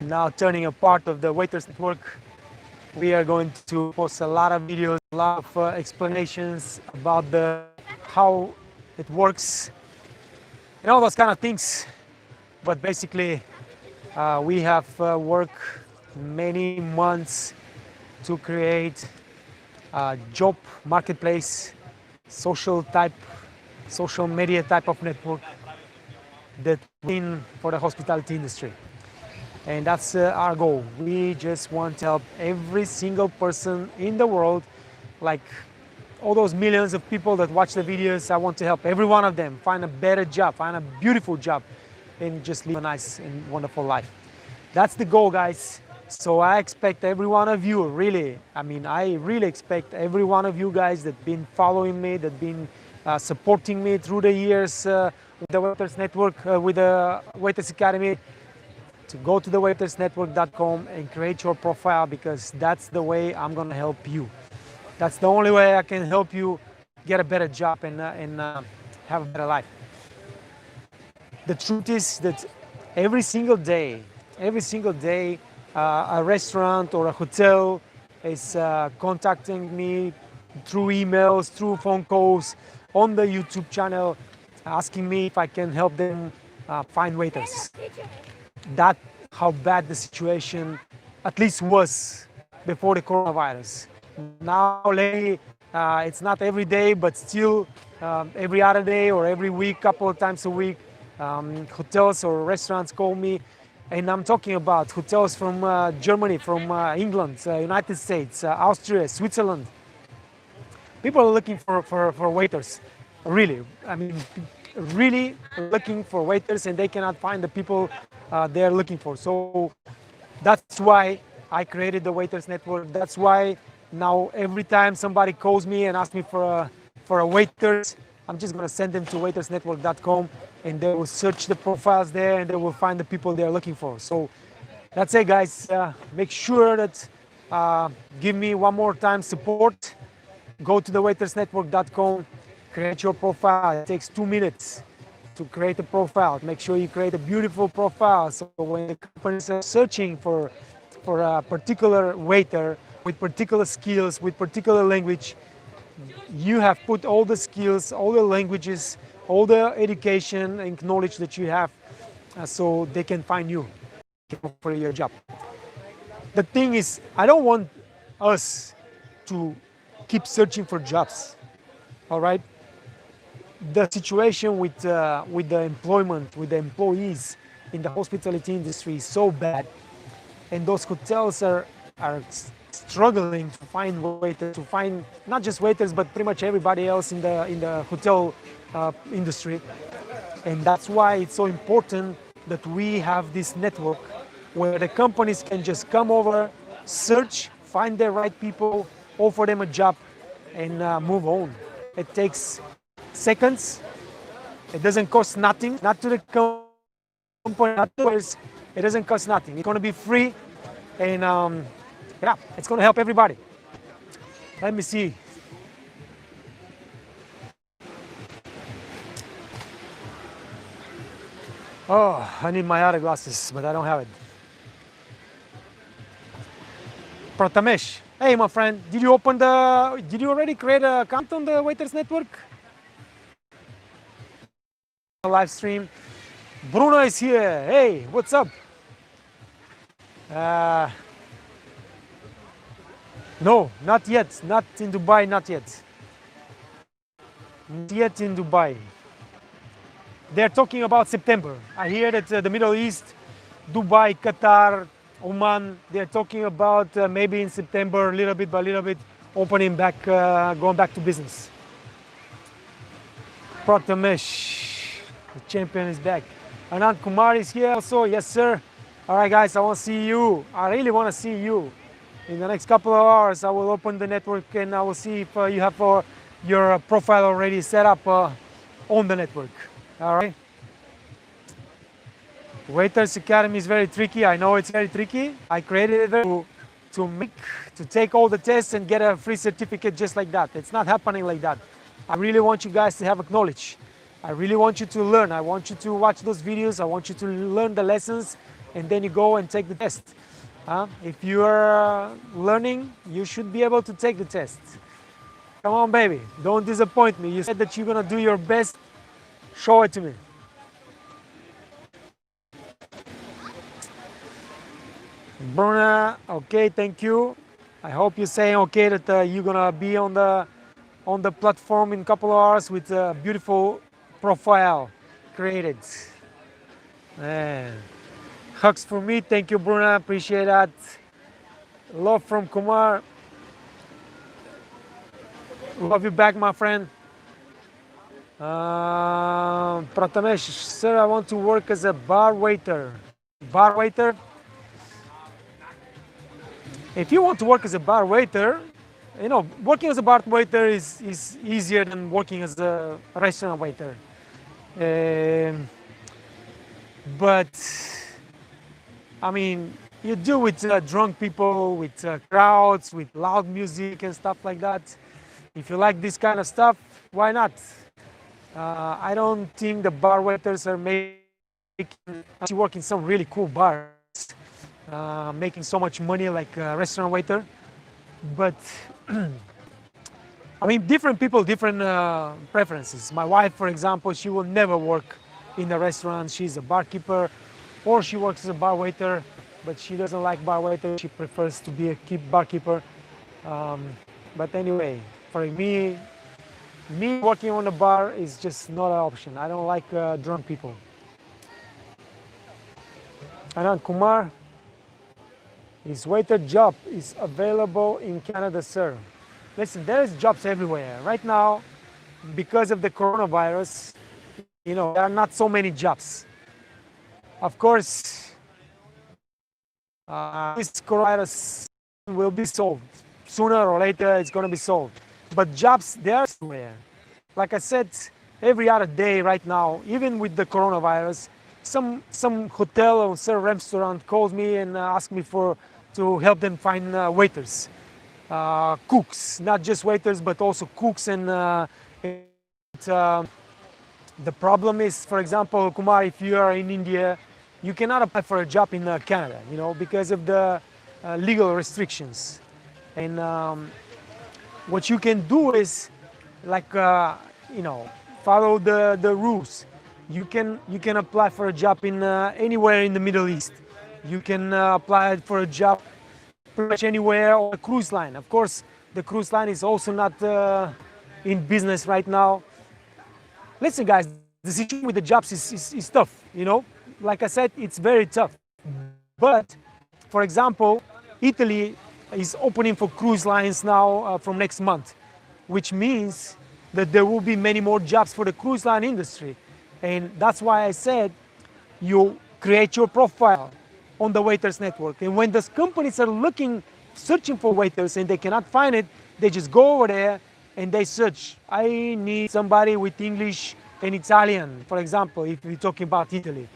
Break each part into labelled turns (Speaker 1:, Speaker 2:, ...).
Speaker 1: now turning a part of the Waiters Network. We are going to post a lot of videos, a lot of explanations about how it works and all those kind of things. But basically, we have worked many months to create a job marketplace, social media type of network that's in for the hospitality industry. And that's our goal. We just want to help every single person in the world, like all those millions of people that watch the videos. I want to help every one of them find a better job, find a beautiful job, and just live a nice and wonderful life. That's the goal, guys. So I expect every one of you, really, I really expect every one of you guys that been following me, that been supporting me through the years with the Waiters Network, with the Waiters Academy, to go to the waitersnetwork.com and create your profile, because that's the way I'm going to help you. That's the only way I can help you get a better job and have a better life. The truth is that every single day, a restaurant or a hotel is contacting me through emails, through phone calls, on the YouTube channel, asking me if I can help them find waiters. That's how bad the situation at least was before the coronavirus. Now lately, it's not every day, but still every other day or every week, couple of times a week, hotels or restaurants call me. And I'm talking about hotels from Germany, from England, United States, Austria, Switzerland. People are looking for waiters, really. Really looking for waiters, and they cannot find the people they're looking for. So that's why I created the Waiters Network. That's why now every time somebody calls me and asks me for a waiters, I'm just going to send them to waitersnetwork.com, and they will search the profiles there and they will find the people they're looking for. So that's it, guys. Make sure that give me one more time support. Go to the waitersnetwork.com, create your profile. It takes 2 minutes to create a profile. Make sure you create a beautiful profile, so when the companies are searching for a particular waiter with particular skills, with particular language, you have put all the skills, all the languages, all the education and knowledge that you have, so they can find you for your job. The thing is, I don't want us to keep searching for jobs, all right? The situation with the employment, with the employees in the hospitality industry is so bad, and those hotels are struggling to find waiters, to find not just waiters, but pretty much everybody else in the hotel industry. And that's why it's so important that we have this network where the companies can just come over, search, find the right people, offer them a job, and move on. It takes seconds. It doesn't cost nothing, not to the company, not to us. It doesn't cost nothing. It's going to be free, and yeah, it's going to help everybody. Let me see. Oh, I need my other glasses, but I don't have it. Prathamesh, hey my friend, did you already create an account on the Waiters Network? Live stream. Bruno is here. Hey, what's up? No, not yet. Not in Dubai, not yet. Not yet in Dubai. They're talking about September. I hear that the Middle East, Dubai, Qatar, Oman, they're talking about maybe in September, little bit by little bit, opening back, going back to business. Prathamesh, the champion is back. Anand Kumar is here also. Yes, sir. All right, guys, I want to see you. I really want to see you. In the next couple of hours, I will open the network and I will see if you have your profile already set up on the network. All right. Waiters Academy is very tricky. I know it's very tricky. I created it to take all the tests and get a free certificate just like that. It's not happening like that. I really want you guys to have knowledge. I really want you to learn. I want you to watch those videos. I want you to learn the lessons and then you go and take the test. If you are learning, you should be able to take the test. Come on, baby, don't disappoint me. You said that you're gonna do your best. Show it to me. Bruna, okay, thank you. I hope you're saying okay that you're gonna be on the platform in a couple of hours with a beautiful profile created. Man. Hugs for me, thank you, Bruna, appreciate that. Love from Kumar. Love you back, my friend. Prathamesh, sir, I want to work as a bar waiter. Bar waiter? If you want to work as a bar waiter, you know, working as a bar waiter is easier than working as a restaurant waiter. But I mean, you deal with drunk people, with crowds, with loud music and stuff like that. If you like this kind of stuff, why not? I don't think the bar waiters are making, actually work in some really cool bars, making so much money like a restaurant waiter. But I mean, different people, different preferences. My wife, for example, she will never work in a restaurant. She's a barkeeper, or she works as a bar waiter, but she doesn't like bar waiter. She prefers to be a barkeeper. But anyway, for me working on a bar is just not an option. I don't like drunk people. Anand Kumar, his waiter job is available in Canada, sir. Listen, there's jobs everywhere. Right now, because of the coronavirus, you know, there are not so many jobs. Of course, this coronavirus will be solved. Sooner or later, it's going to be solved. But jobs, they are everywhere. Like I said, every other day right now, even with the coronavirus, some hotel or some restaurant calls me and asks me to help them find waiters, cooks, not just waiters, but also cooks. And the problem is, for example, Kumar, if you are in India, you cannot apply for a job in Canada, you know, because of the legal restrictions. And what you can do is, like, you know, follow the rules. You can apply for a job in anywhere in the Middle East. You can apply for a job pretty much anywhere on a cruise line. Of course, the cruise line is also not in business right now. Listen, guys, the situation with the jobs is tough, you know. Like I said, it's very tough. But, for example, Italy is opening for cruise lines now from next month, which means that there will be many more jobs for the cruise line industry. And that's why I said you create your profile on the Waiters Network. And when those companies are searching for waiters and they cannot find it, they just go over there and they search. I need somebody with English and Italian, for example, if we're talking about Italy.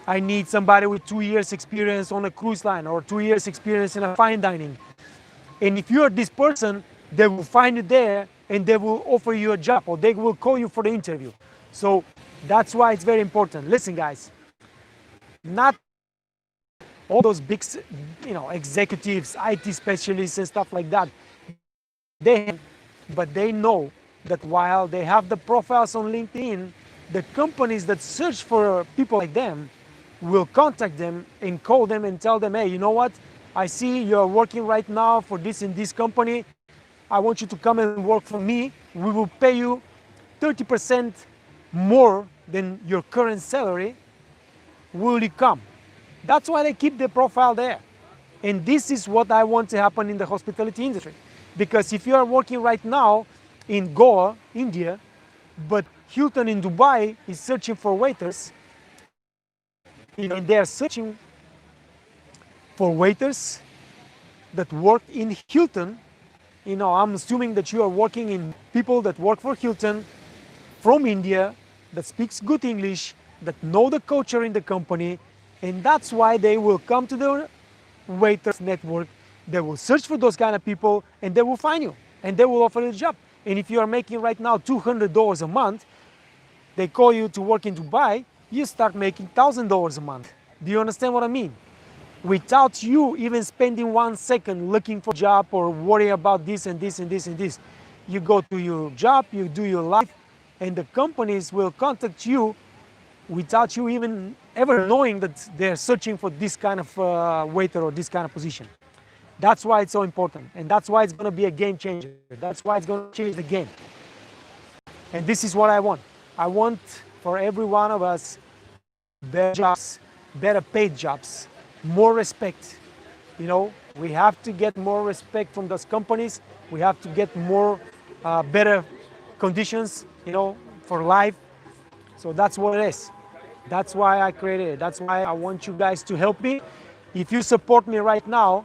Speaker 1: I need somebody with 2 years experience on a cruise line or 2 years experience in a fine dining. And if you're this person, they will find you there and they will offer you a job or they will call you for the interview. So that's why it's very important. Listen, guys, not all those big, you know, executives, IT specialists and stuff like that, but they know that while they have the profiles on LinkedIn, the companies that search for people like them will contact them and call them and tell them, hey, you know what? I see you're working right now for this and this company. I want you to come and work for me. We will pay you 30% more than your current salary. Will you come? That's why they keep the profile there. And this is what I want to happen in the hospitality industry. Because if you are working right now in Goa, India, but Hilton in Dubai is searching for waiters, and they are searching for waiters that work in Hilton. You know, I'm assuming that you are working in people that work for Hilton from India, that speaks good English, that know the culture in the company, and that's why they will come to the Waiters Network. They will search for those kind of people and they will find you and they will offer you a job. And if you are making right now $200 a month, they call you to work in Dubai, you start making $1,000 a month. Do you understand what I mean? Without you even spending 1 second looking for a job or worrying about this and this and this and this. You go to your job, you do your life, and the companies will contact you without you even ever knowing that they're searching for this kind of waiter or this kind of position. That's why it's so important, and that's why it's going to be a game changer. That's why it's going to change the game. And this is what I want. I want for every one of us better jobs, better paid jobs, more respect. You know, we have to get more respect from those companies. We have to get more better conditions, you know, for life. So that's what it is. That's why I created it. That's why I want you guys to help me. If you support me right now,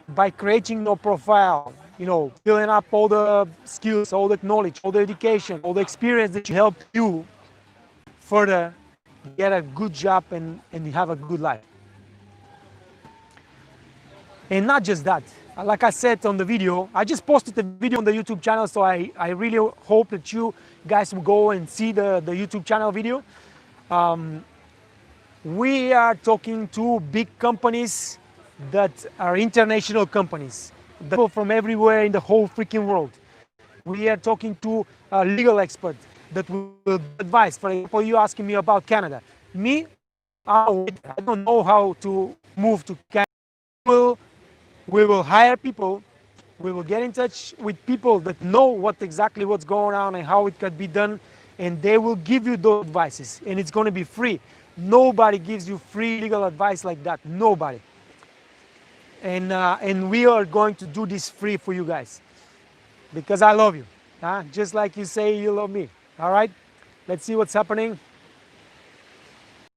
Speaker 1: by creating your profile, you know, filling up all the skills, all the knowledge, all the education, all the experience that help you further get a good job and have a good life. And not just that, like I said on the video, I just posted the video on the YouTube channel, so I really hope that you guys will go and see the YouTube channel video. We are talking to big companies that are international companies, people from everywhere in the whole freaking world. We are talking to a legal expert that will give advice. For example, you asking me about Canada. Me, I don't know how to move to Canada. We will hire people. We will get in touch with people that know exactly what's going on and how it could be done, and they will give you those advices, and it's going to be free. Nobody gives you free legal advice like that. Nobody. And we are going to do this free for you guys because I love you, just like you say you love me. All right, let's see what's happening.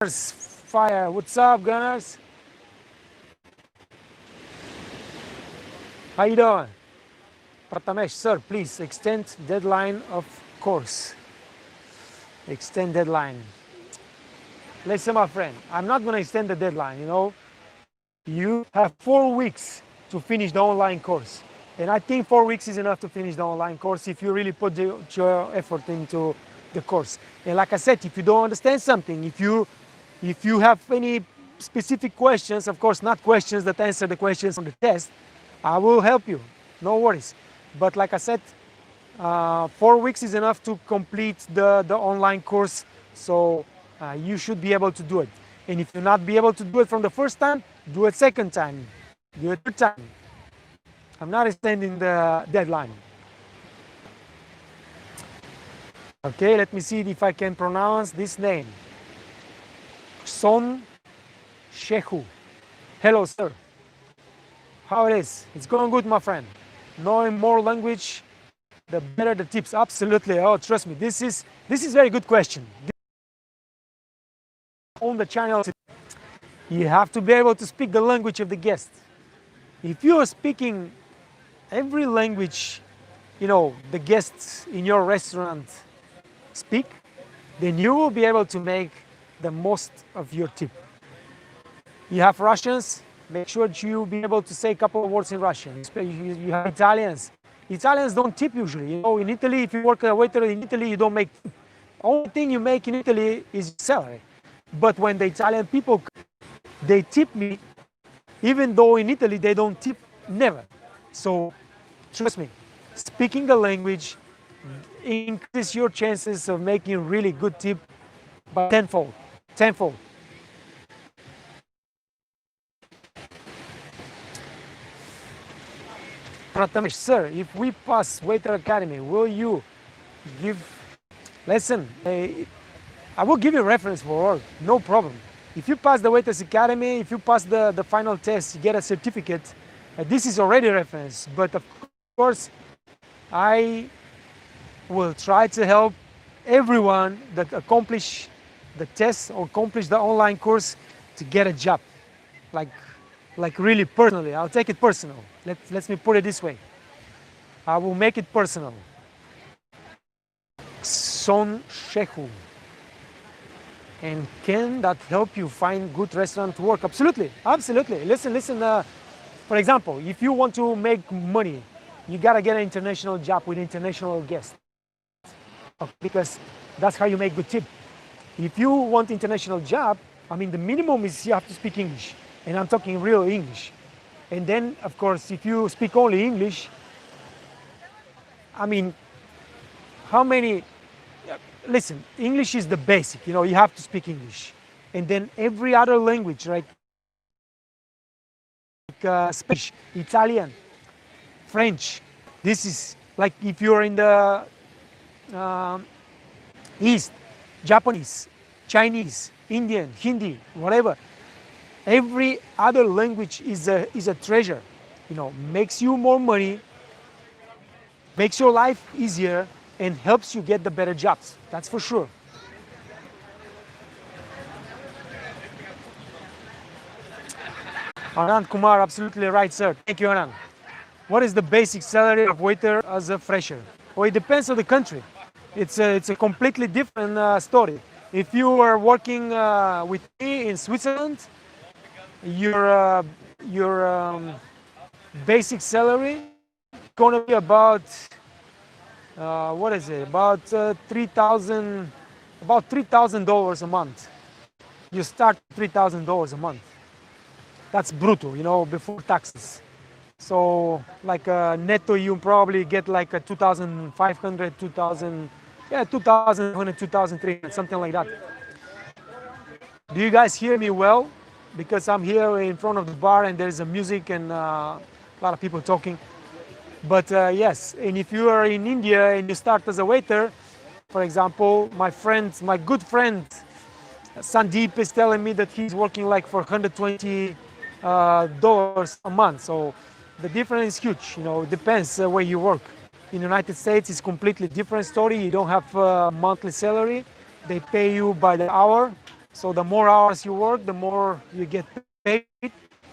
Speaker 1: Fire, what's up, Gunners? How you doing? Pratamesh, sir, please extend deadline of course. Extend deadline. Listen, my friend, I'm not going to extend the deadline, you know. You have 4 weeks to finish the online course. And I think 4 weeks is enough to finish the online course if you really put your effort into the course. And like I said, if you don't understand something, if you have any specific questions, of course, not questions that answer the questions on the test, I will help you. No worries. But like I said, 4 weeks is enough to complete the online course. So you should be able to do it. And if you not be able to do it from the first time, do it second time, do it third time. I'm not extending the deadline. Okay, let me see if I can pronounce this name. Son Shehu. Hello, sir. How it is? It's going good, my friend. Knowing more language, the better the tips. Absolutely. Oh, trust me. This is very good question. On the channel, you have to be able to speak the language of the guest. If you are speaking every language, you know, the guests in your restaurant speak, then you will be able to make the most of your tip. You have Russians, make sure that you be able to say a couple of words in Russian. You have Italians. Italians don't tip usually. You know, in Italy, if you work as a waiter in Italy, you don't make. Only thing you make in Italy is salary. But when the Italian people, they tip me, even though in Italy they don't tip, never. So trust me, speaking the language increases your chances of making really good tip by tenfold. Prathamesh, sir, if we pass Waiter Academy, will you give, listen, I will give you a reference for work, no problem. If you pass the Waiters Academy, if you pass the final test, you get a certificate, this is already a reference. But of course, I will try to help everyone that accomplish the test or accomplish the online course to get a job. Like really personally, I'll take it personal. Let me put it this way. I will make it personal. Son Shehu. And can that help you find good restaurant to work? Absolutely, absolutely. Listen. For example, if you want to make money, you gotta get an international job with international guests, because that's how you make good tip. If you want international job, I mean, the minimum is you have to speak English, and I'm talking real English. And then, of course, if you speak only English, I mean, how many? Listen, English is the basic. You know, you have to speak English, and then every other language, right? Like Spanish, Italian, French. This is like if you're in the um East, Japanese, Chinese, Indian, Hindi, whatever. Every other language is a treasure. You know, makes you more money, makes your life easier, and helps you get the better jobs. That's for sure. Anand Kumar, absolutely right, sir. Thank you, Anand. What is the basic salary of waiter as a fresher? Well, it depends on the country. It's a completely different story. If you are working with me in Switzerland, your basic salary is going to be about what is it? About $3,000 a month. You start $3,000 a month. That's brutto, you know, before taxes. So like netto, you probably get like a 2,500, 2,000, yeah, 2,100, 2,300, something like that. Do you guys hear me well? Because I'm here in front of the bar and there's a music and a lot of people talking. But yes, and if you are in India and you start as a waiter, for example, my good friend Sandeep is telling me that he's working like for $120 a month. So the difference is huge. You know, it depends where you work. In the United States, it's completely different story. You don't have a monthly salary. They pay you by the hour. So the more hours you work, the more you get paid.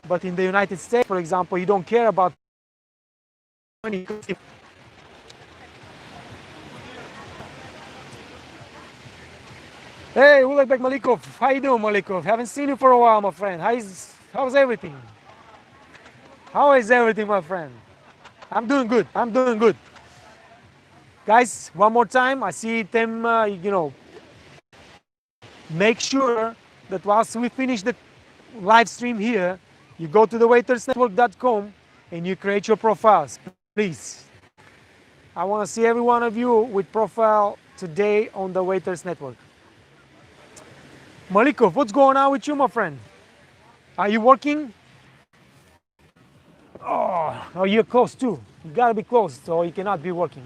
Speaker 1: But in the United States, for example, you don't care about money. Hey, Ulebek Malikov, how you doing, Malikov? Haven't seen you for a while, my friend. How's everything? How is everything, my friend? I'm doing good. I'm doing good. Guys, one more time, I see them, you know, make sure that whilst we finish the live stream here, you go to the waitersnetwork.com and you create your profiles, please. I want to see every one of you with profile today on the Waiters Network. Malikov, what's going on with you, my friend? Are you working? Oh, you're close too. You gotta be close, so you cannot be working.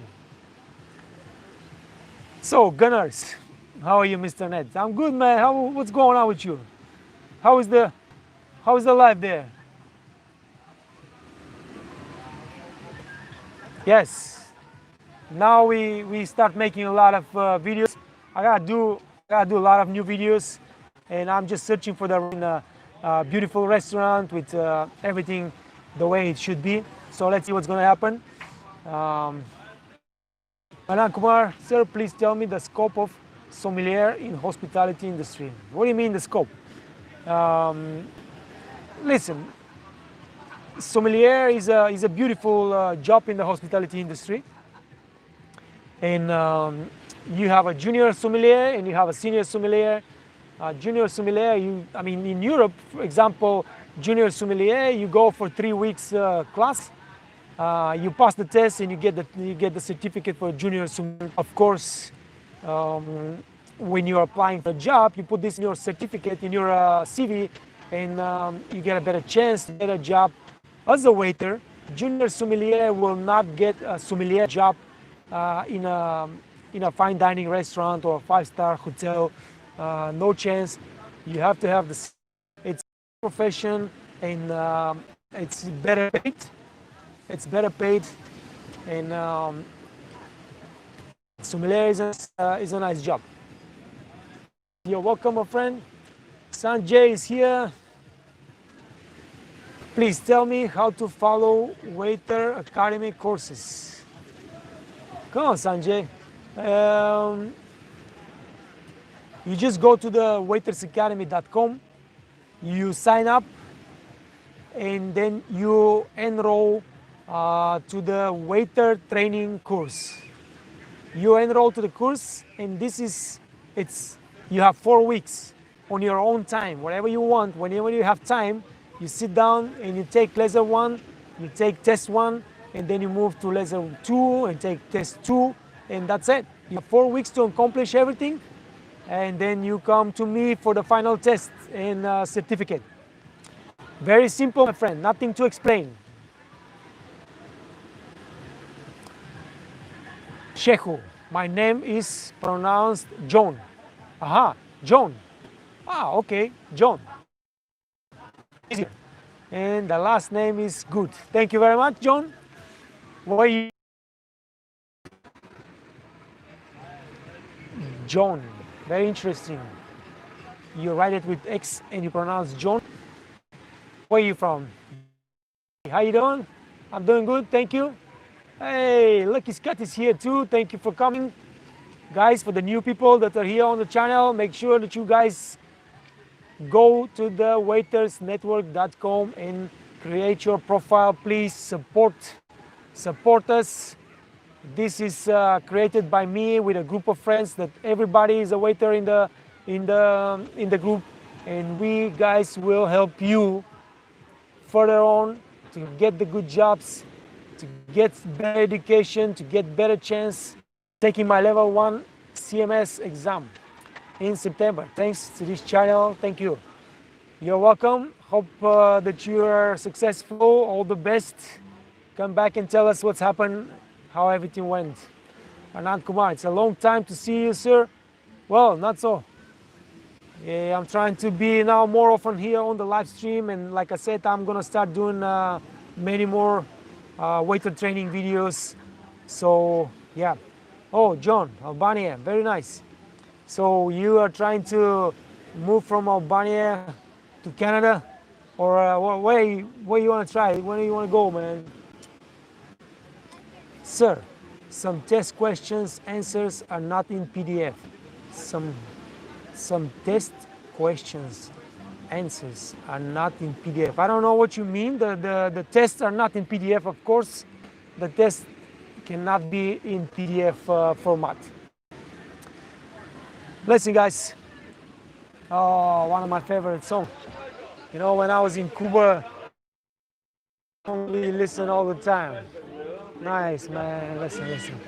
Speaker 1: So, Gunners, how are you, Mr. Ned? I'm good, man. What's going on with you? How is the life there? Yes. Now we start making a lot of videos. I gotta do a lot of new videos, and I'm just searching for the beautiful restaurant with everything the way it should be. So let's see what's gonna happen. Anand Kumar, sir, please tell me the scope of sommelier in hospitality industry. What do you mean the scope? Listen, sommelier is a beautiful job in the hospitality industry, and you have a junior sommelier and you have a senior sommelier. Junior sommelier, in Europe, for example, junior sommelier, you go for 3 weeks class. You pass the test and you get the certificate for junior sommelier. Of course, when you're applying for a job, you put this in your certificate, in your CV, and you get a better chance to get a job as a waiter. Junior sommelier will not get a sommelier job in a fine dining restaurant or a 5-star hotel. No chance. You have to have the. It's a profession, and it's better paid. It's better paid, and sommelier is a nice job. You're welcome, my friend. Sanjay is here. Please tell me how to follow Waiter Academy courses. Come on, Sanjay. You just go to the waitersacademy.com, you sign up, and then you enroll to the waiter training course. You enroll to the course, and it's You have 4 weeks on your own time, whatever you want, whenever you have time, you sit down and you take lesson 1, you take test 1, and then you move to lesson 2 and take test 2, and that's it. You have 4 weeks to accomplish everything, and then you come to me for the final test and certificate. Very simple, my friend, nothing to explain. Shehu, my name is pronounced John. Aha, John. Ah, okay, John. Easier. And the last name is good. Thank you very much, John. Where you? John. Very interesting. You write it with X and you pronounce John. Where are you from? How you doing? I'm doing good, thank you. Hey, Lucky Scott is here too. Thank you for coming. Guys, for the new people that are here on the channel, make sure that you guys go to the waitersnetwork.com and create your profile. Please support us. This is created by me with a group of friends that everybody is a waiter in the group, and we guys will help you further on to get the good jobs, to get better education, to get better chance taking my level 1 CMS exam in September. Thanks to this channel. Thank you. You're welcome. Hope that you are successful. All the best. Come back and tell us what's happened, how everything went. Anand Kumar, it's a long time to see you, sir. Well, not so. Yeah, I'm trying to be now more often here on the live stream, and like I said, I'm gonna start doing many more waiter training videos. So yeah. Oh, John, Albania, very nice. So you are trying to move from Albania to Canada, or where you want to try? Where do you want to go, man? Sir, some test questions answers are not in PDF. Some test questions answers are not in PDF. I don't know what you mean. The tests are not in PDF, of course. The tests cannot be in PDF format. Listen, guys. Oh, one of my favorite songs. You know, when I was in Cuba, I only listen all the time. Nice, man. Listen.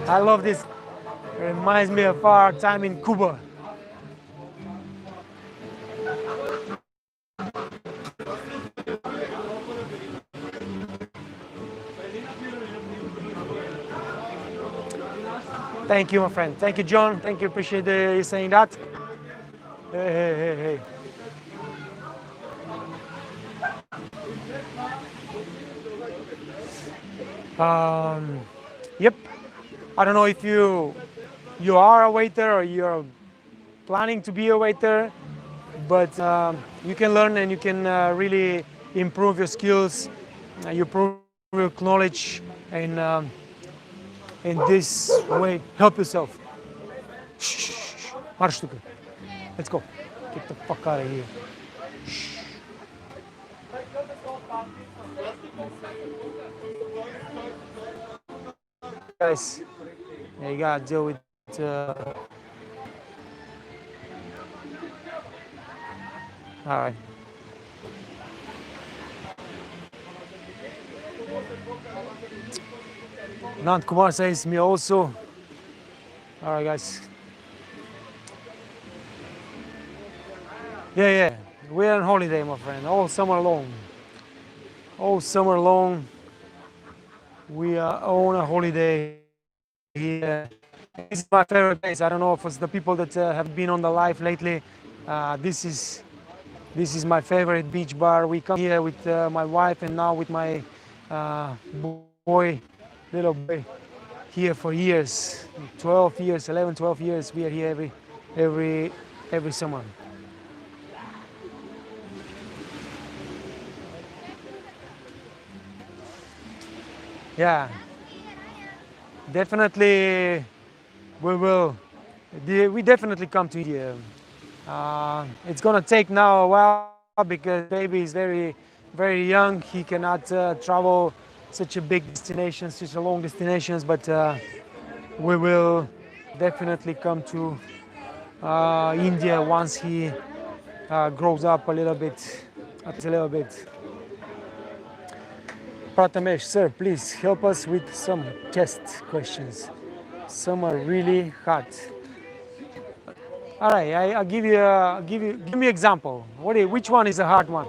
Speaker 1: I love this. It reminds me of our time in Cuba. Thank you, my friend. Thank you, John. Thank you. Appreciate you saying that. Hey. Yep. I don't know if you are a waiter or you're planning to be a waiter, but you can learn and you can really improve your skills, you improve your knowledge, and in this way help yourself. Shh. Let's go. Get the fuck out of here. Shh. Guys, you gotta deal with all right. Nand Kumar says me also. All right, guys. Yeah. We're on holiday, my friend. All summer long. We are on a holiday here. This is my favorite place. I don't know if it's the people that have been on the live lately. This is my favorite beach bar. We come here with my wife and now with my little boy, here for years, 12 years, 11, 12 years. We are here every summer. Yeah, definitely we will We definitely come to India. It's gonna take now a while because baby is very young. He cannot travel such a big destination, such a long destinations. But we will definitely come to India once he grows up a little bit. Prathamesh, sir, please help us with some test questions. Some are really hard. All right, I'll give me example. Which one is a hard one?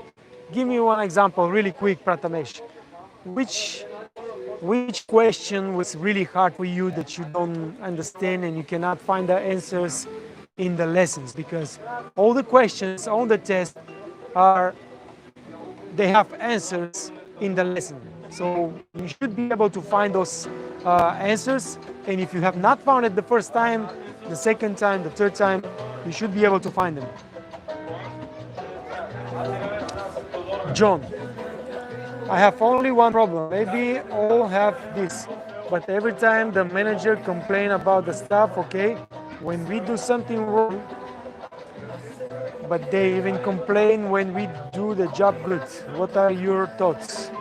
Speaker 1: Give me one example, really quick, Prathamesh. Which which question was really hard for you that you don't understand and you cannot find the answers in the lessons? Because all the questions on the test are they have answers in the lesson. So you should be able to find those answers. And if you have not found it the first time, the second time, the third time, you should be able to find them. John, I have only one problem. Maybe all have this, but every time the manager complain about the staff, okay, when we do something wrong, but they even complain when we do the job good. What are your thoughts?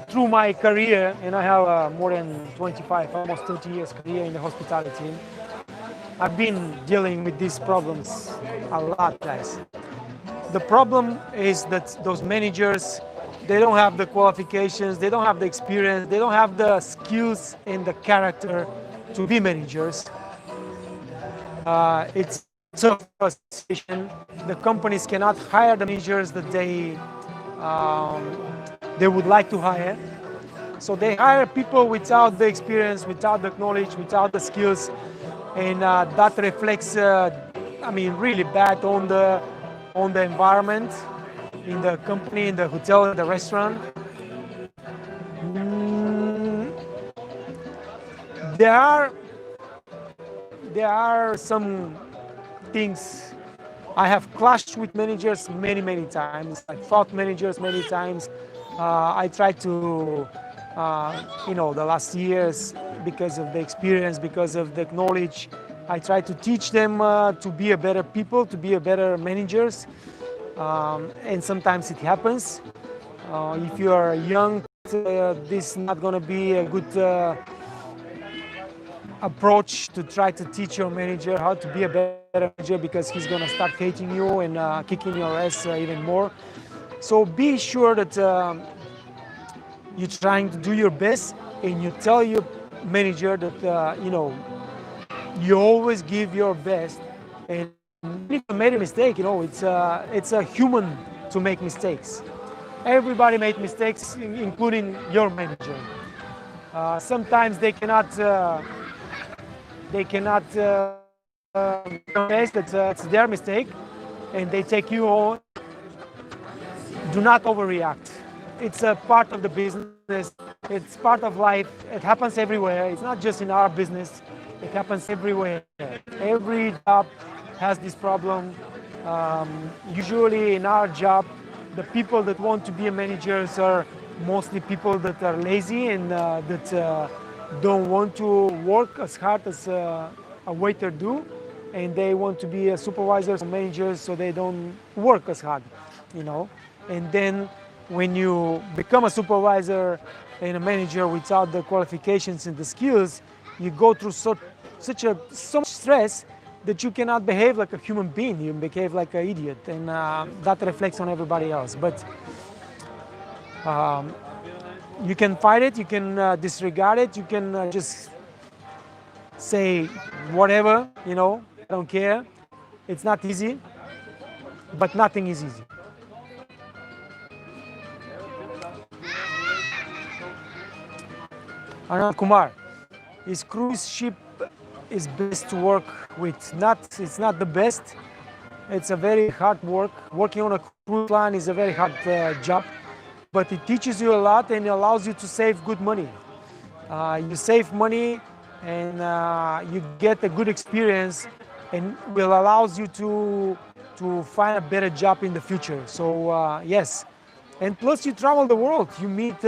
Speaker 1: Through my career, and I have more than 25, almost 30 years career in the hospitality, I've been dealing with these problems a lot, guys. The problem is that those managers, they don't have the qualifications, they don't have the experience, they don't have the skills and the character to be managers. It's a situation. The companies cannot hire the managers that they would like to hire. So they hire people without the experience, without the knowledge, without the skills, and that reflects, really bad on the environment, in the company, in the hotel, in the restaurant. There are some things. I have clashed with managers many times. I fought managers many times. I tried to, the last years, because of the experience, because of the knowledge, I try to teach them to be a better people, to be a better managers. And sometimes it happens. If you are young, this is not going to be a good approach to try to teach your manager how to be a better manager, because he's going to start hating you and kicking your ass even more. So be sure that you're trying to do your best, and you tell your manager that you always give your best. And if you made a mistake, it's a human to make mistakes. Everybody made mistakes, including your manager. Sometimes they cannot confess that it's their mistake, and they take you on. Do not overreact. It's a part of the business. It's part of life. It happens everywhere. It's not just in our business. It happens everywhere. Every job has this problem. Usually in our job, the people that want to be managers are mostly people that are lazy and that don't want to work as hard as a waiter do, and they want to be a supervisors or managers, so they don't work as hard, And then when you become a supervisor and a manager without the qualifications and the skills, you go through so much stress that you cannot behave like a human being. You behave like an idiot, and that reflects on everybody else. But you can fight it, you can disregard it, you can just say whatever, I don't care. It's not easy, but nothing is easy. Anand Kumar, is cruise ship is best to work with? It's not the best. It's a very hard work. Working on a cruise line is a very hard job, but it teaches you a lot and it allows you to save good money. You save money and you get a good experience, and will allows you to find a better job in the future. So yes, and plus you travel the world. You meet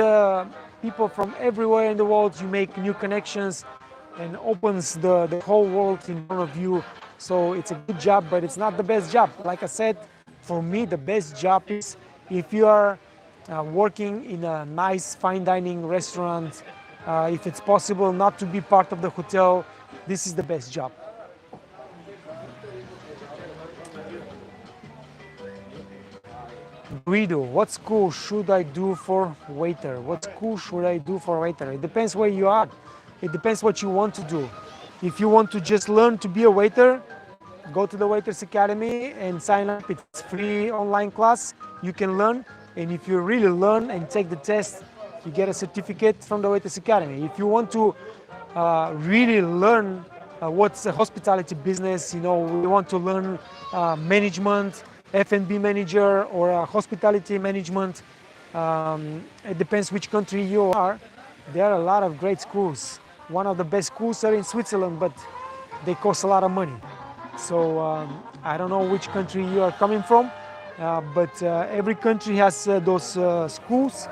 Speaker 1: people from everywhere in the world. You make new connections and opens the whole world in front of you. So it's a good job, but it's not the best job. Like I said, for me, the best job is if you are working in a nice fine dining restaurant, if it's possible not to be part of the hotel, this is the best job. Guido, what school should I do for waiter? What school should I do for waiter? It depends where you are. It depends what you want to do. If you want to just learn to be a waiter, go to the Waiters Academy and sign up. It's free online class. You can learn. And if you really learn and take the test, you get a certificate from the Waiters Academy. If you want to really learn what's a hospitality business, you know, we want to learn management, F&B manager or hospitality management. It depends which country you are. There are a lot of great schools. One of the best schools are in Switzerland, but they cost a lot of money. So I don't know which country you are coming from, but every country has those schools,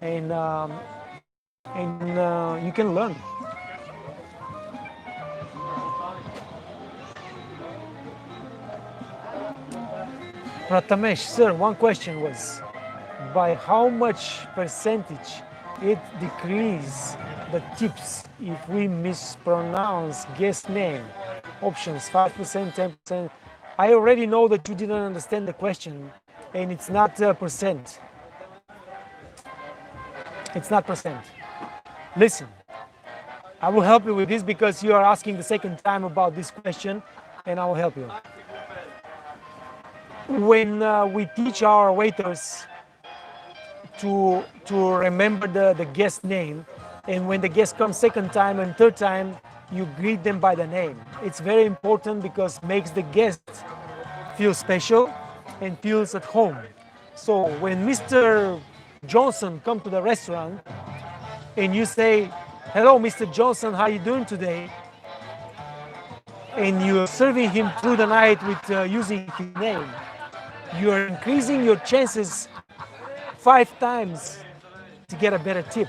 Speaker 1: and you can learn. Prathamesh, sir, one question was, by how much percentage it decreases the tips if we mispronounce guest name? Options 5%, 10%. I already know that you didn't understand the question, and it's not percent. It's not percent. Listen, I will help you with this because you are asking the second time about this question, and I will help you. When we teach our waiters to remember the guest name, and when the guest comes second time and third time, you greet them by the name. It's very important because it makes the guest feel special and feels at home. So when Mr. Johnson comes to the restaurant and you say, "Hello, Mr. Johnson, how are you doing today?" and you're serving him through the night with using his name, you are increasing your chances 5 times to get a better tip.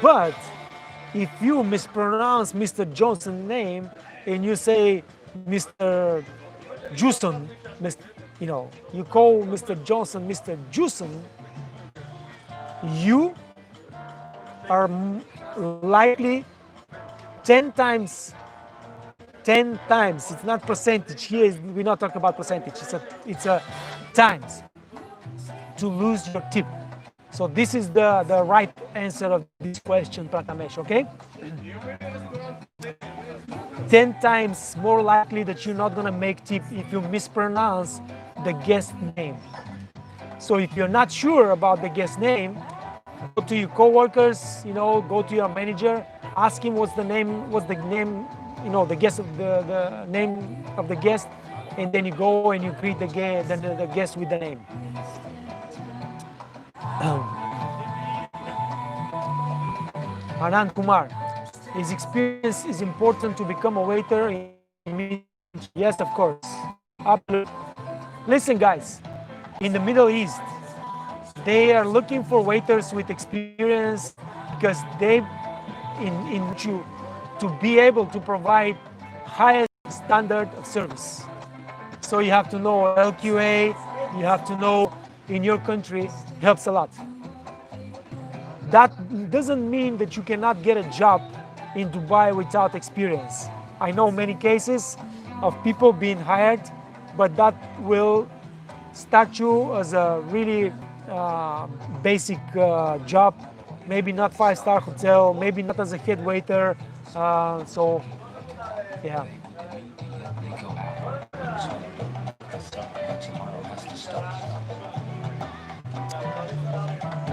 Speaker 1: But if you mispronounce Mr. Johnson's name and you say Mr. Juson, you know, you call Mr. Johnson Mr. Juson, you are likely 10 times, it's not percentage, here we're not talking about percentage, it's a times to lose your tip. So this is the right answer of this question, Prathamesh, okay? 10 times more likely that you're not gonna make tip if you mispronounce the guest name. So if you're not sure about the guest name, go to your coworkers, you know, go to your manager, ask him what's the name, you know, the name of the guest, and then you go and you greet the guest with the name. Anand Kumar, his experience is important to become a waiter. Yes, of course. Absolutely. Listen, guys, in the Middle East, they are looking for waiters with experience because they in you to be able to provide highest standard of service. So you have to know LQA, you have to know in your country, helps a lot. That doesn't mean that you cannot get a job in Dubai without experience. I know many cases of people being hired, but that will start you as a really basic job, maybe not 5-star hotel, maybe not as a head waiter. So, yeah.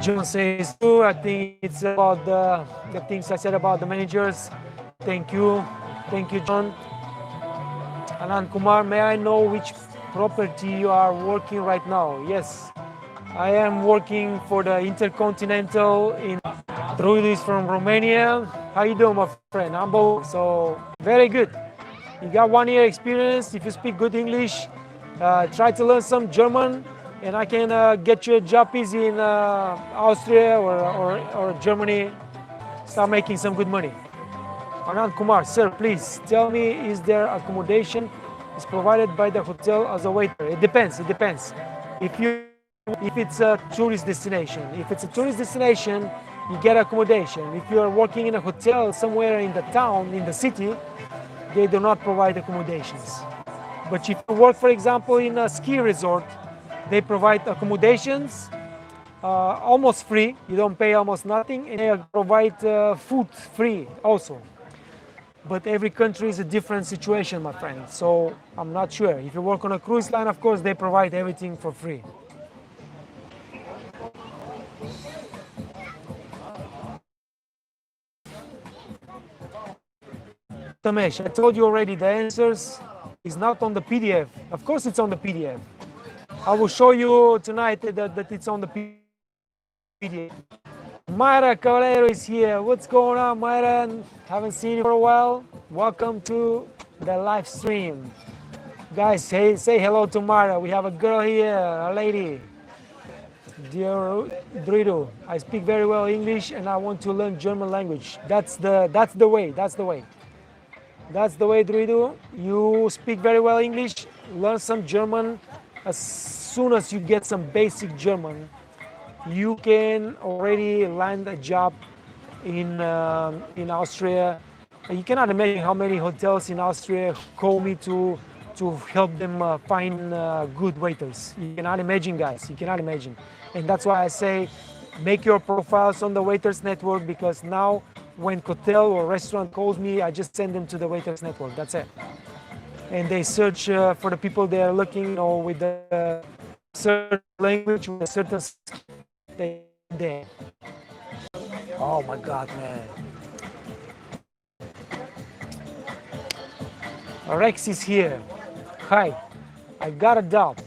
Speaker 1: John says, I think it's about the things I said about the managers. Thank you, John. Anand Kumar, may I know which property you are working right now? Yes, I am working for the Intercontinental in Truidis from Romania. How you doing, my friend? I'm both, so very good. You got 1 year experience. If you speak good English, try to learn some German. and I can get you a job easy in Austria or Germany. Start making some good money. Anand Kumar, sir, please tell me, is there accommodation is provided by the hotel as a waiter? It depends. It depends. If it's a tourist destination, you get accommodation. If you are working in a hotel somewhere in the town, in the city, they do not provide accommodations. But if you work, for example, in a ski resort, they provide accommodations almost free. You don't pay almost nothing, and they provide food free also. But every country is a different situation, my friend. So I'm not sure. If you work on a cruise line, of course, they provide everything for free. Tamesh, I told you already, the answers is not on the PDF. Of course it's on the PDF. I will show you tonight that it's on the PDF. Mayra Caballero is here. What's going on, Mayra? Haven't seen you for a while. Welcome to the live stream. Guys, say hello to Mayra. We have a girl here, a lady. Dear Drido, I speak very well English and I want to learn German language. That's the way. That's the way, Drido. You speak very well English. Learn some German. As soon as you get some basic German, you can already land a job in Austria. You cannot imagine how many hotels in Austria call me to help them find good waiters. You cannot imagine, guys. You cannot imagine. And that's why I say make your profiles on the Waiters Network, because now when hotel or restaurant calls me, I just send them to the Waiters Network. That's it. And they search for the people they are looking, or with the certain language, with a certain there. Oh my God, man. Rex is here. Hi, I got a doubt.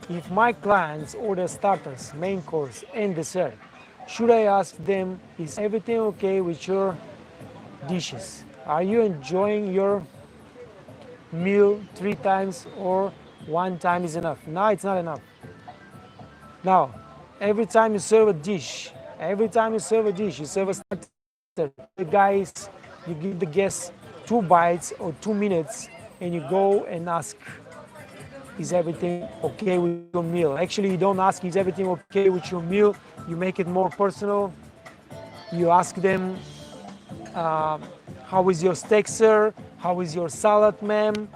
Speaker 1: If my clients order starters, main course, and dessert, should I ask them, is everything okay with your dishes? Are you enjoying your meal 3 times or 1 time is enough? No, it's not enough. Now, every time you serve a dish, you serve a starter, the guys, you give the guests 2 bites or 2 minutes, and you go and ask, is everything okay with your meal? Actually, you don't ask, is everything okay with your meal? You make it more personal. You ask them, how is your steak, sir? How is your salad, ma'am?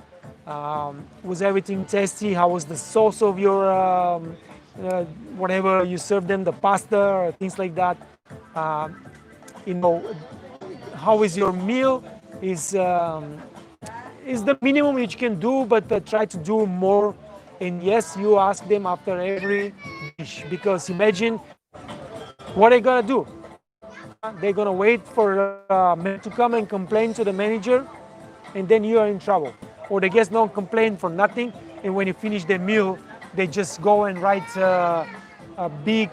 Speaker 1: Was everything tasty? How was the sauce of your whatever you serve them, the pasta or things like that? You know, how is your meal? Is the minimum which you can do, but try to do more. And yes, you ask them after every dish, because imagine what they're gonna do. They're gonna wait for men to come and complain to the manager, and then you are in trouble. Or the guests don't complain for nothing, and when you finish the meal, they just go and write a big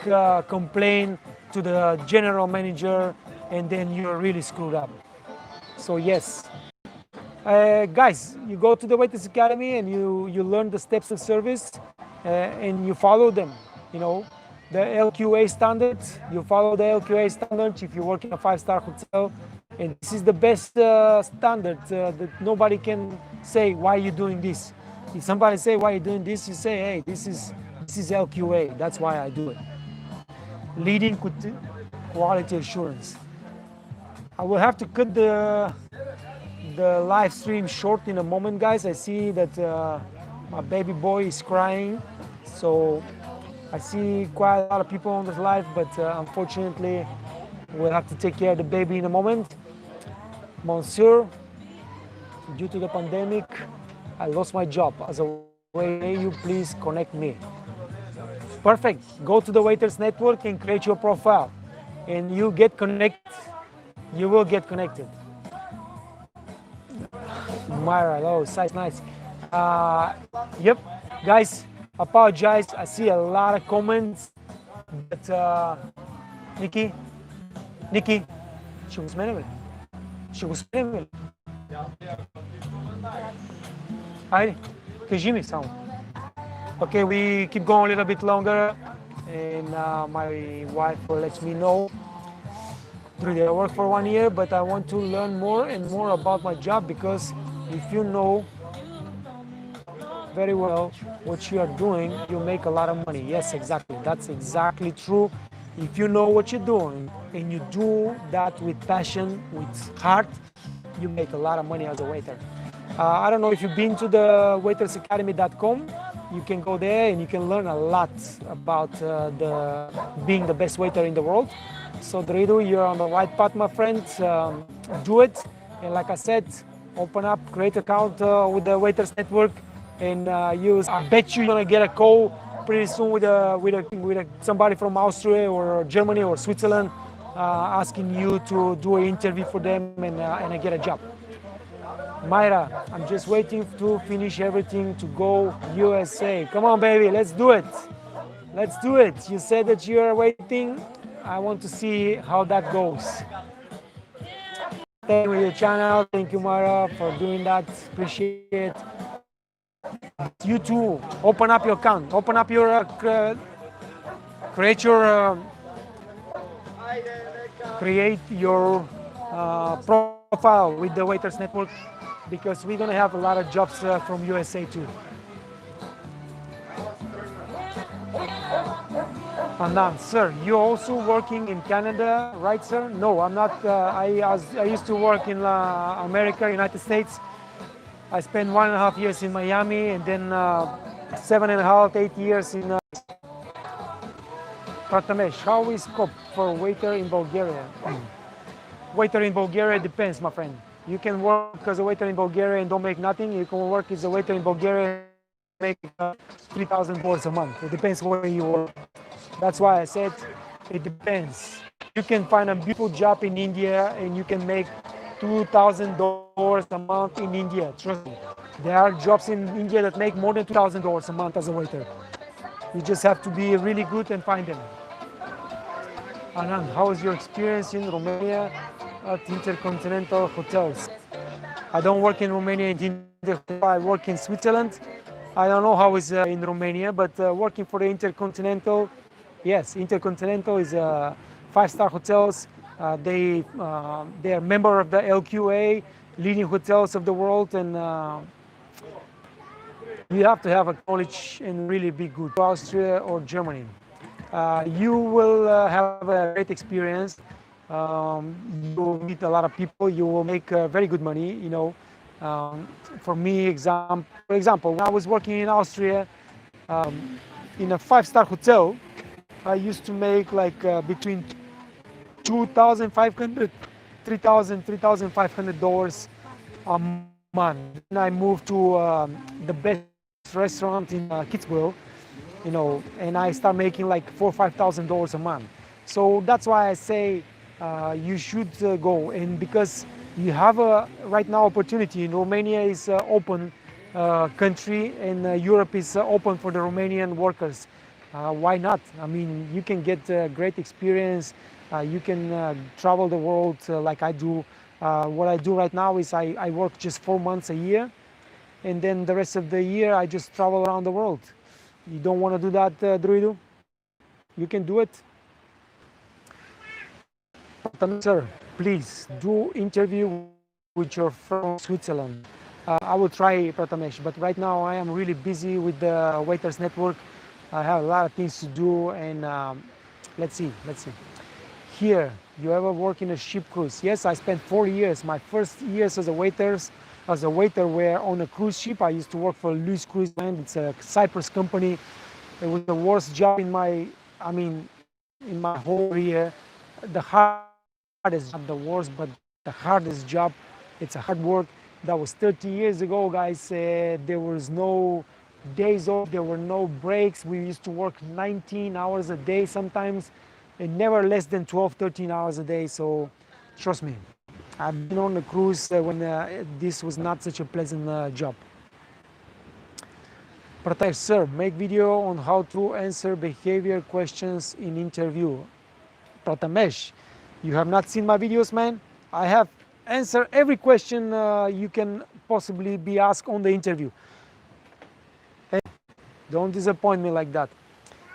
Speaker 1: complaint to the general manager, and then you're really screwed up. So yes. Guys, you go to the Waiters Academy and you learn the steps of service and you follow them. You know, the LQA standards, you follow the LQA standards if you work in a 5-star hotel. And this is the best standard that nobody can say, why are you doing this? If somebody say, why are you doing this? You say, hey, this is LQA. That's why I do it. Leading quality assurance. I will have to cut the live stream short in a moment, guys. I see that my baby boy is crying, so I see quite a lot of people on this live, but unfortunately we'll have to take care of the baby in a moment. Monsieur, due to the pandemic, I lost my job. As a way, you please connect me. Perfect. Go to the Waiters Network and create your profile, and you get connected. You will get connected. Myra, oh, size nice. Yep, guys, apologize. I see a lot of comments, but Nikki, ще го сменяме ли? Айде, кажи ми само. Okay, we keep going a little bit longer, and my wife will let me know. Truly, I work for 1 year, but I want to learn more and more about my job, because if you know very well what you are doing, you make a lot of money. Yes, exactly. That's exactly true. If you know what you're doing and you do that with passion, with heart, you make a lot of money as a waiter. I don't know if you've been to the waitersacademy.com. You can go there and you can learn a lot about being the best waiter in the world. So, Dridu, you're on the right path, my friend. Do it. And like I said, open up, create an account with the Waiters Network, and use. I bet you're gonna get a call pretty soon with somebody from Austria or Germany or Switzerland asking you to do an interview for them, and I get a job. Myra, I'm just waiting to finish everything to go USA. Come on, baby, let's do it. Let's do it. You said that you are waiting. I want to see how that goes. Thank you for your channel. Thank you, Myra, for doing that. Appreciate it. You too. Open up your account. Open up your create your profile with the Waiters Network, because we're gonna have a lot of jobs from USA too. And sir, you're also working in Canada, right, sir? No, I'm not. I used to work in America, United States. I spent 1.5 years in Miami, and then 7.5, 8 years in Pratamesh. How is scope for waiter in Bulgaria? Waiter in Bulgaria depends, my friend. You can work as a waiter in Bulgaria and don't make nothing. You can work as a waiter in Bulgaria and make $3,000 a month. It depends where you work. That's why I said it depends. You can find a beautiful job in India and you can make $2,000 a month in India. Trust me. There are jobs in India that make more than $2,000 a month as a waiter. You just have to be really good and find them. Anand, how was your experience in Romania at Intercontinental hotels? I don't work in Romania in Intercontinental. I work in Switzerland. I don't know how it's in Romania, but working for the Intercontinental, yes, Intercontinental is 5-star hotels. They are member of the LQA, leading hotels of the world, and you have to have a knowledge and really be good. Austria or Germany. You will have a great experience. You will meet a lot of people. You will make very good money. You know, for me, for example, when I was working in Austria in a 5-star hotel, I used to make like between $2,500, $3,500 a month. And I moved to the best restaurant in Kitzbühel, you know, and I start making like $4,000 or $5,000 a month. So that's why I say you should go, and because you have a right now opportunity. In Romania is open country, and Europe is open for the Romanian workers. Why not? I mean, you can get great experience. You can travel the world like I do. What I do right now is I work just 4 months a year, and then the rest of the year I just travel around the world. You don't want to do that, Druidu? You can do it. Sir, please do interview with your from Switzerland. I will try, Pratamesh, but right now I am really busy with the Waiters Network. I have a lot of things to do, and let's see. Here, you ever work in a ship cruise? Yes, I spent 4 years. My first years as a waiter were on a cruise ship. I used to work for Luis Cruise Line. It's a Cyprus company. It was the worst job in my whole career. The hardest, not the worst, but the hardest job. It's a hard work. That was 30 years ago, guys. There was no days off. There were no breaks. We used to work 19 hours a day sometimes, and never less than 12, 13 hours a day. So trust me, I've been on a cruise when this was not such a pleasant job. Pratash, sir, make video on how to answer behavior questions in interview. Pratamesh, you have not seen my videos, man? I have answered every question you can possibly be asked on the interview. Don't disappoint me like that.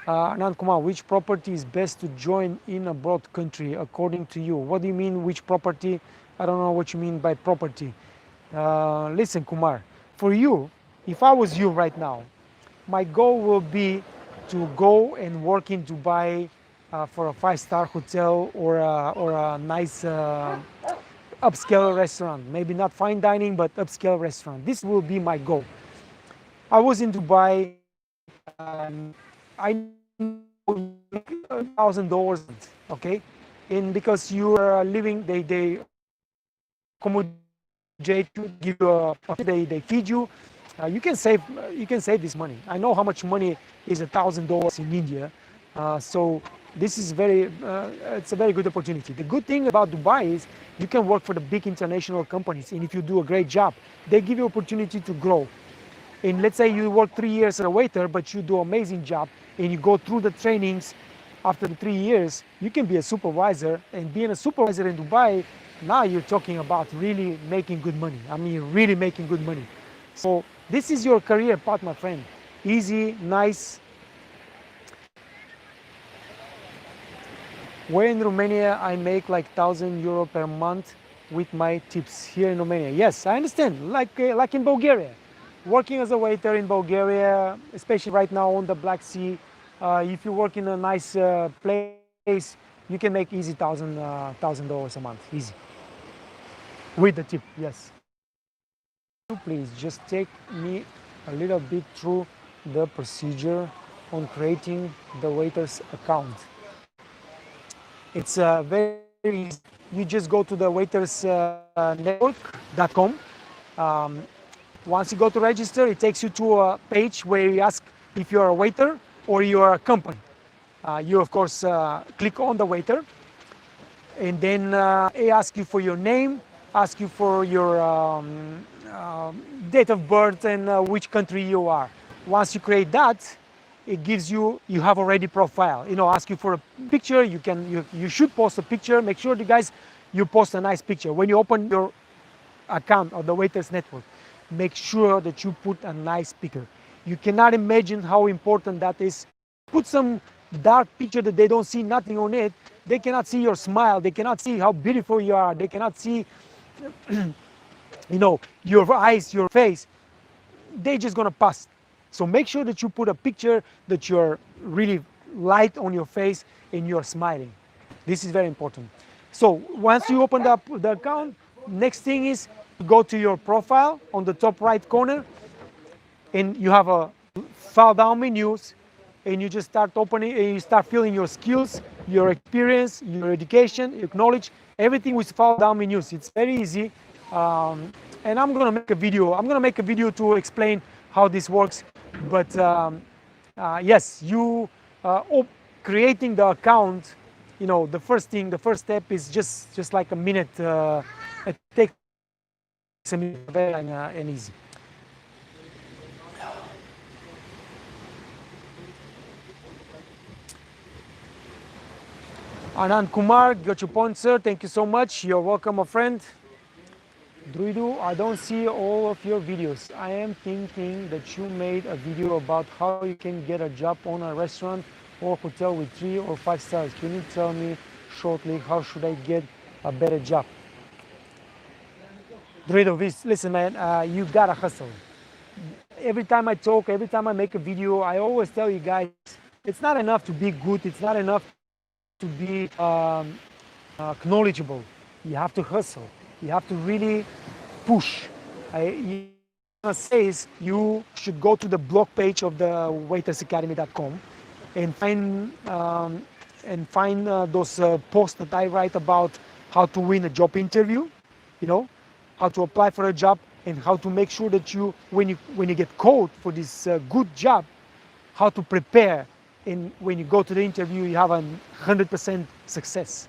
Speaker 1: Anand Kumar, which property is best to join in abroad country according to you? What do you mean which property? I don't know what you mean by property. Listen, Kumar, for you, if I was you right now, my goal will be to go and work in Dubai for a five-star hotel or a nice upscale restaurant. Maybe not fine dining, but upscale restaurant. This will be my goal. I was in Dubai. I know $1,000, okay, and because you are living, they accommodate you, give you they feed you. You can save this money. I know how much money is $1,000 in India, so this is it's a very good opportunity. The good thing about Dubai is you can work for the big international companies, and if you do a great job, they give you opportunity to grow. And let's say you work 3 years as a waiter, but you do an amazing job, and you go through the trainings. After the 3 years, you can be a supervisor, and being a supervisor in Dubai, now you're talking about really making good money. I mean, really making good money. So this is your career path, my friend. Easy, nice. Where in Romania I make like €1,000 per month with my tips here in Romania. Yes, I understand. Like in Bulgaria, working as a waiter in Bulgaria, especially right now on the Black Sea. If you work in a nice place, you can make easy $1,000 a month, easy. With the tip, yes. Please just take me a little bit through the procedure on creating the waiter's account. It's very easy. You just go to the waitersnetwork.com. Once you go to register, it takes you to a page where you ask if you're a waiter or you're a company. You, of course, click on the waiter, and then it asks you for your name, ask you for your date of birth and which country you are. Once you create that, it gives you have already profile. Ask you for a picture. You should post a picture. Make sure, you guys, you post a nice picture when you open your account of the Waiters Network. Make sure that you put a nice picture. You cannot imagine how important that is. Put some dark picture that they don't see nothing on it. They cannot see your smile. They cannot see how beautiful you are. They cannot see your eyes, your face. They're just gonna pass. So make sure that you put a picture that you're really light on your face and you're smiling. This is very important. So once you open up the account, next thing is go to your profile on the top right corner, and you have a file down menus, and you just start opening and you start filling your skills, your experience, your education, your knowledge, everything with file down menus. It's very easy. And I'm gonna make a video to explain how this works. But yes, you creating the account, the first step is just like a minute. It takes a minute and easy. Anand Kumar, got your point, sir. Thank you so much. You're welcome, my friend. Druidu, I don't see all of your videos. I am thinking that you made a video about how you can get a job on a restaurant or hotel with 3 or 5 stars. Can you tell me shortly how should I get a better job? Druidu, listen, man, you gotta hustle. Every time I talk, every time I make a video, I always tell you guys, it's not enough to be good. It's not enough to be knowledgeable. You have to hustle. You have to really push. Says you should go to the blog page of the waitersacademy.com and find those posts that I write about how to win a job interview, how to apply for a job, and how to make sure that when you get called for this good job, how to prepare. And when you go to the interview, you have 100% success.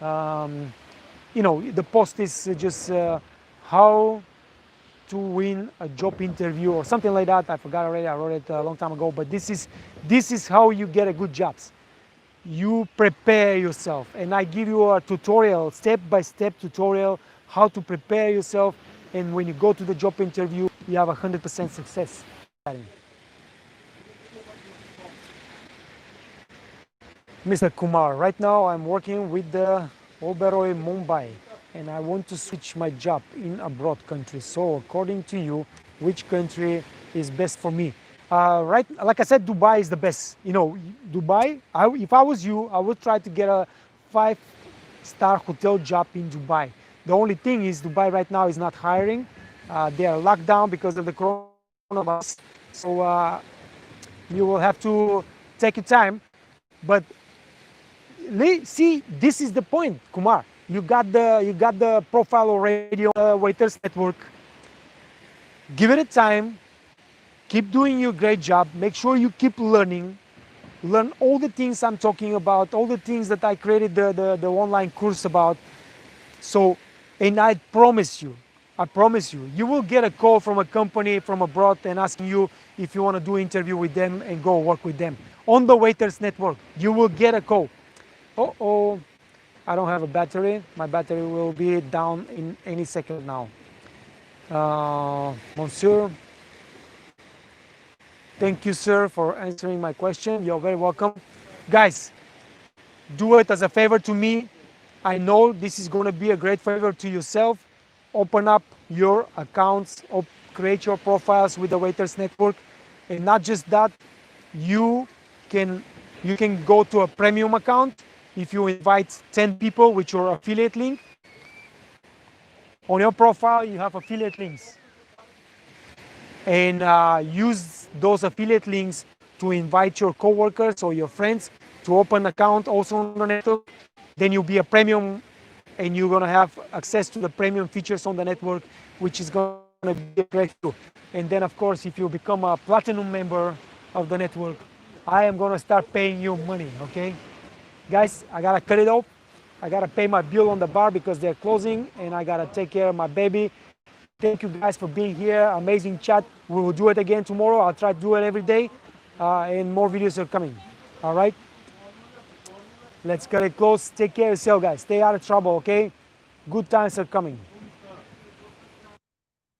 Speaker 1: The post is just how to win a job interview or something like that. I forgot already. I wrote it a long time ago. But this is how you get a good jobs. You prepare yourself, and I give you a tutorial, step-by-step tutorial, how to prepare yourself. And when you go to the job interview, you have 100% success. Mr. Kumar, right now I'm working with the Oberoi Mumbai and I want to switch my job in abroad country. So according to you, which country is best for me? Right, like I said, Dubai is the best. You know, Dubai, if I was you, I would try to get a 5-star hotel job in Dubai. The only thing is Dubai right now is not hiring. They are locked down because of the coronavirus. So you will have to take your time. But see, this is the point, Kumar. You got the profile already on the Waiters Network. Give it a time. Keep doing your great job. Make sure you keep learning. Learn all the things I'm talking about, all the things that I created the online course about. So, and I promise you, you will get a call from a company from abroad and asking you if you want to do an interview with them and go work with them. On the Waiters Network, you will get a call. Oh, I don't have a battery. My battery will be down in any second now. Monsieur, thank you, sir, for answering my question. You're very welcome. Guys, do it as a favor to me. I know this is going to be a great favor to yourself. Open up your accounts, create your profiles with the Waiters Network. And not just that, you can you can go to a premium account if you invite 10 people with your affiliate link. On your profile, you have affiliate links. And use those affiliate links to invite your coworkers or your friends to open account also on the network. Then you'll be a premium and you're going to have access to the premium features on the network, which is going to be great too. And then, of course, if you become a platinum member of the network, I am going to start paying you money, okay? Guys, I got to cut it off. I got to pay my bill on the bar because they're closing, and I got to take care of my baby. Thank you guys for being here. Amazing chat. We will do it again tomorrow. I'll try to do it every day, and more videos are coming. All right? Let's cut it close. Take care of yourself, guys. Stay out of trouble, okay? Good times are coming.